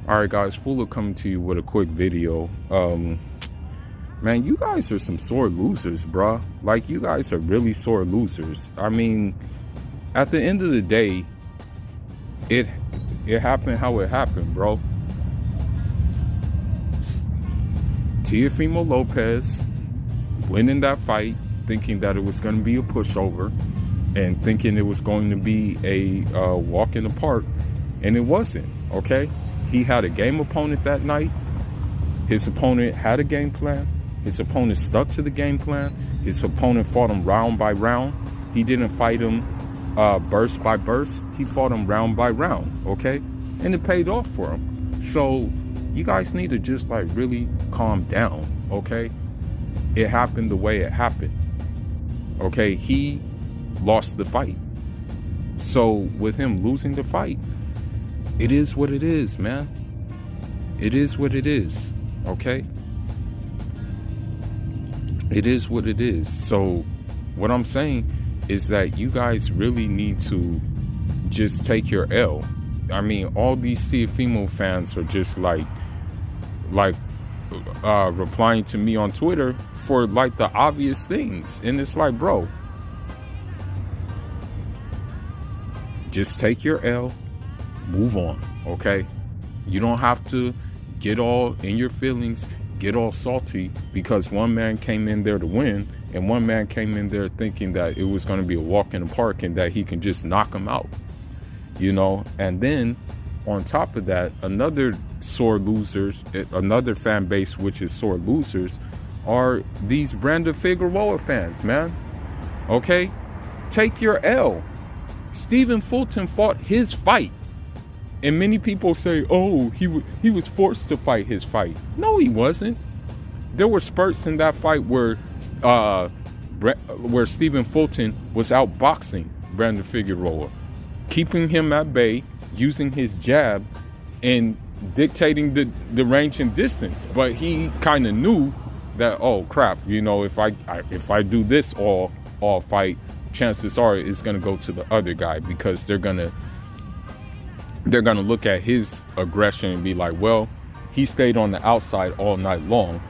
All right, guys, Fuller coming to you with a quick video. Man, you guys are some sore losers, bruh. Like, you guys are really sore losers. I mean, at the end of the day, it happened how it happened, bro. Teofimo Lopez winning that fight, thinking that it was going to be a pushover, and thinking it was going to be a walk in the park, and it wasn't. Okay. He had a game opponent that night. His opponent had a game plan. His opponent stuck to the game plan. His opponent fought him round by round. He didn't fight him burst by burst. He fought him round by round, okay? And it paid off for him. So you guys need to just like really calm down, okay? It happened the way it happened, okay? He lost the fight. So with him losing the fight, it is what it is, man. It is what it is, okay? It is what it is. So what I'm saying is that you guys really need to just take your L. I mean, all these Teofimo fans are just like replying to me on Twitter for like the obvious things. And it's like, bro, just take your L. Move on, okay? You don't have to get all in your feelings, get all salty because one man came in there to win and one man came in there thinking that it was going to be a walk in the park and that he can just knock him out, you know? And then on top of that, another sore losers, another fan base which is sore losers, are these Lopez Figueroa fans, man. Okay? Take your L. Stephen Fulton fought his fight. And many people say, oh, he was forced to fight his fight. No, he wasn't. There were spurts in that fight where Stephen Fulton was outboxing Brandon Figueroa, keeping him at bay, using his jab, and dictating the range and distance. But he kind of knew that, oh crap, you know, if I do this all fight, chances are it's gonna go to the other guy because they're gonna look at his aggression and be like, well, he stayed on the outside all night long.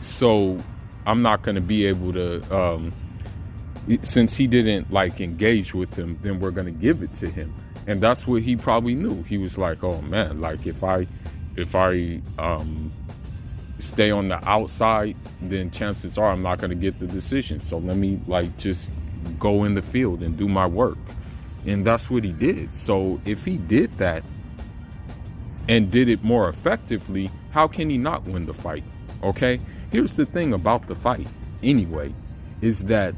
So I'm not going to be able to, since he didn't like engage with him, then we're going to give it to him. And that's what he probably knew. He was like, oh man, like if I stay on the outside, then chances are I'm not going to get the decision. So let me like just go in the field and do my work. And that's what he did. So if he did that and did it more effectively, how can he not win the fight? Okay? Here's the thing about the fight anyway, is that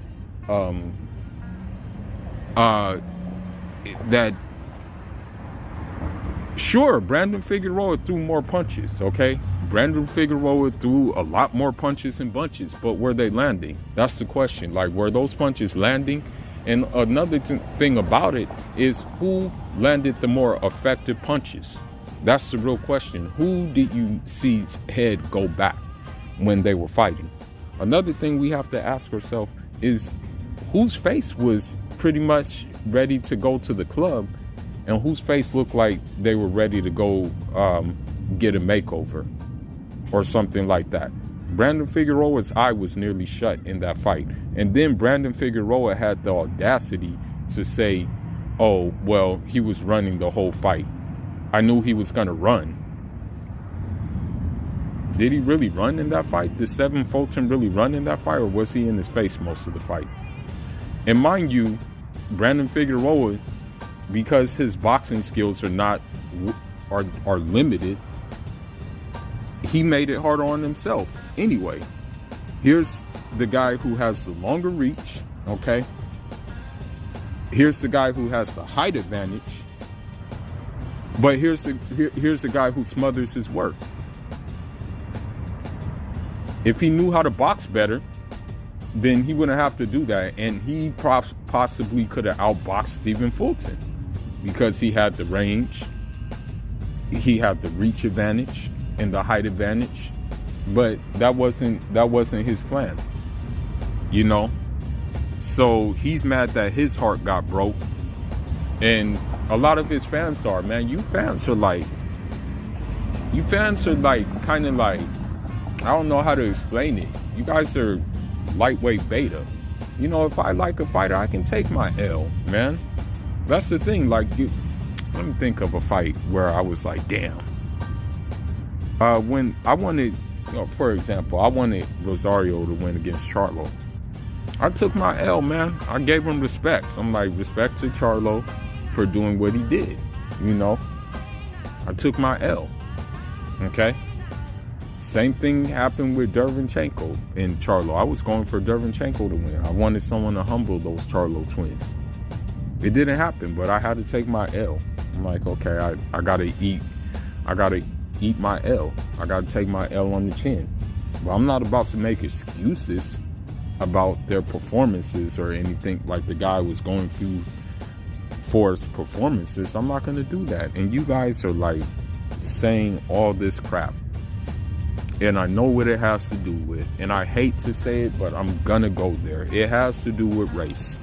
sure, Brandon Figueroa threw more punches, okay? Brandon Figueroa threw a lot more punches and bunches, but were they landing? That's the question. Like, were those punches landing? And another thing about it is who landed the more effective punches? That's the real question. Who did you see's head go back when they were fighting? Another thing we have to ask ourselves is whose face was pretty much ready to go to the club and whose face looked like they were ready to go get a makeover or something like that. Brandon Figueroa's eye was nearly shut in that fight. And then Brandon Figueroa had the audacity to say, oh, well, he was running the whole fight. I knew he was going to run. Did he really run in that fight? Did Stephen Fulton really run in that fight, or was he in his face most of the fight? And mind you, Brandon Figueroa, because his boxing skills are limited, he made it harder on himself. Anyway, here's the guy who has the longer reach, okay? Here's the guy who has the height advantage. But here's the guy who smothers his work. If he knew how to box better, then he wouldn't have to do that. And he possibly could have outboxed Stephen Fulton because he had the range, he had the reach advantage and the height advantage. But that wasn't his plan, you know? So he's mad that his heart got broke. And a lot of his fans are, man, you fans are like, You fans are like, kind of like, I don't know how to explain it. You guys are lightweight beta. You know, if I like a fighter, I can take my L, man. That's the thing. Like, let me think of a fight where I was like, damn. When I wanted, for example, I wanted Rosario to win against Charlo. I took my L, man. I gave him respect. I'm like, respect to Charlo for doing what he did. You know, I took my L. Okay. Same thing happened with Derevyanchenko and Charlo. I was going for Derevyanchenko to win. I wanted someone to humble those Charlo twins. It didn't happen, but I had to take my L. I'm like, okay, I gotta eat my L. I gotta take my L on the chin. But I'm not about to make excuses about their performances or anything. Like the guy was going through for his performances. I'm not gonna do that. And you guys are like saying all this crap. And I know what it has to do with. And I hate to say it, but I'm gonna go there. It has to do with race.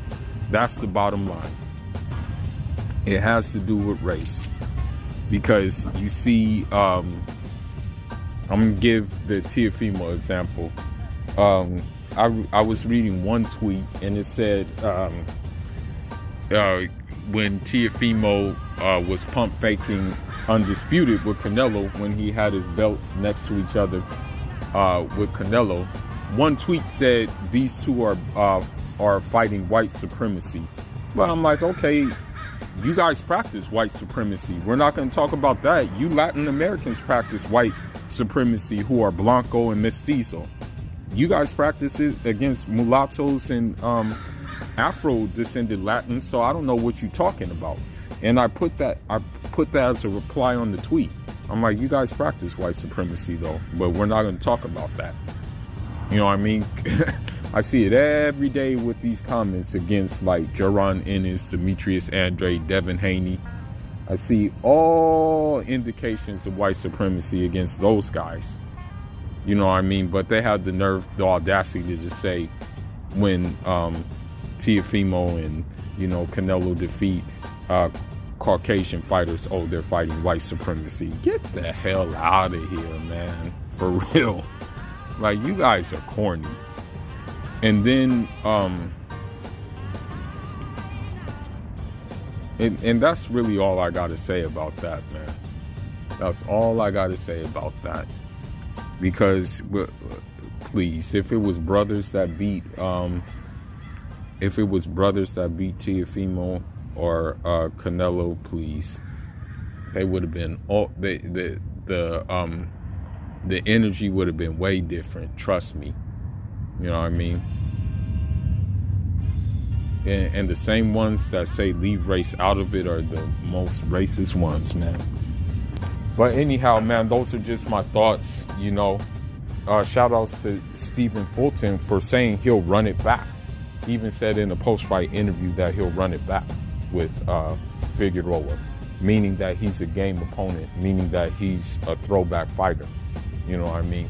That's the bottom line. It has to do with race. Because you see, I'm gonna give the Teofimo example. I was reading one tweet and it said when Teofimo was pump faking Undisputed with Canelo when he had his belts next to each other with Canelo, one tweet said these two are fighting white supremacy. But I'm like, okay, you guys practice white supremacy. We're not going to talk about that. You Latin Americans practice white supremacy who are Blanco and Mestizo. You guys practice it against mulattoes and Afro-descended Latins, so I don't know what you're talking about. And I put that as a reply on the tweet. I'm like, you guys practice white supremacy though, but we're not going to talk about that. You know what I mean? I see it every day with these comments against like Jaron Ennis, Demetrius Andre, Devin Haney. I see all indications of white supremacy against those guys. You know what I mean? But they have the nerve, the audacity to just say when Teofimo and, you know, Canelo defeat Caucasian fighters, oh, they're fighting white supremacy. Get the hell out of here, man. For real. Like, you guys are corny. And then, and that's really all I got to say about that, man. That's all I got to say about that. Because, please, if it was brothers that beat Teofimo or Canelo, please, they would have been all the energy would have been way different. Trust me. You know what I mean? And the same ones that say leave race out of it are the most racist ones, man. But anyhow, man, those are just my thoughts, you know. Shout outs to Stephen Fulton for saying he'll run it back. He even said in a post-fight interview that he'll run it back with Figueroa, meaning that he's a game opponent, meaning that he's a throwback fighter. You know what I mean?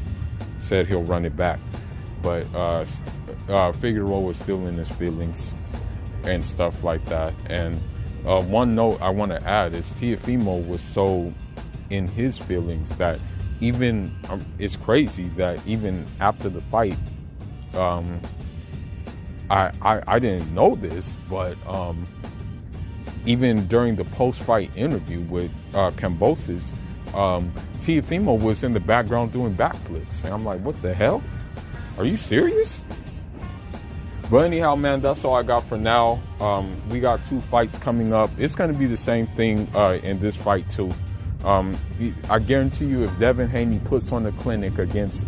Said he'll run it back. But Figueroa was still in his feelings and stuff like that. And one note I want to add is Teofimo was so in his feelings that even it's crazy that even after the fight, I didn't know this, but even during the post-fight interview with Kambosos, Teofimo was in the background doing backflips, and I'm like, what the hell? Are you serious? But anyhow, man, that's all I got for now. We got 2 fights coming up. It's going to be the same thing in this fight too. I guarantee you, if Devin Haney puts on a clinic against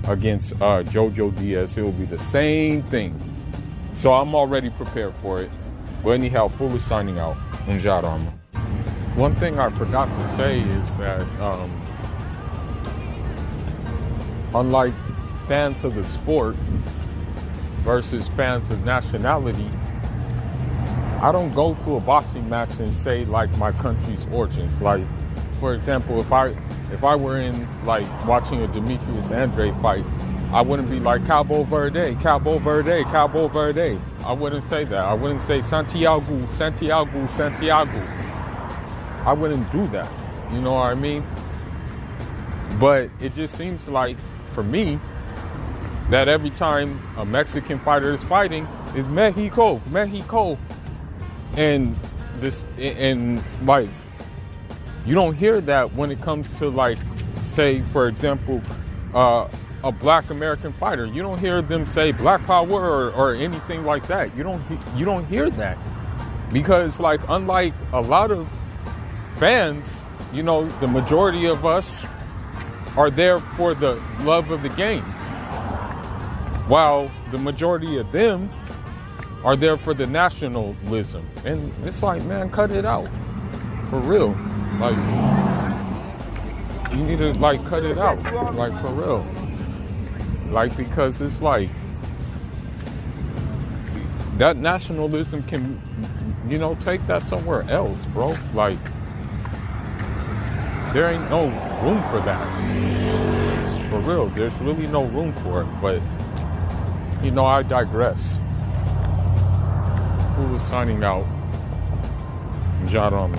Jojo Diaz, it will be the same thing. So I'm already prepared for it. But anyhow, fully signing out. Unjarama. One thing I forgot to say is that unlike fans of the sport versus fans of nationality, I don't go to a boxing match and say like my country's origins. Like, for example, if I were in like watching a Demetrius Andre fight, I wouldn't be like Cabo Verde, Cabo Verde, Cabo Verde. I wouldn't say that. I wouldn't say Santiago, Santiago, Santiago. I wouldn't do that. You know what I mean? But it just seems like, for me, that every time a Mexican fighter is fighting, is Mexico, Mexico. And like, you don't hear that when it comes to, like, say, for example, a black American fighter. You don't hear them say black power or anything like that. You don't hear that, because, like, unlike a lot of fans, you know, the majority of us are there for the love of the game, while the majority of them are there for the nationalism. And it's like, man, cut it out. For real. Like, you need to, like, cut it out. Like, for real. Like, because it's like, that nationalism can, you know, take that somewhere else, bro. Like, there ain't no room for that. For real, there's really no room for it. But, you know, I digress. Who was signing out? Jaron.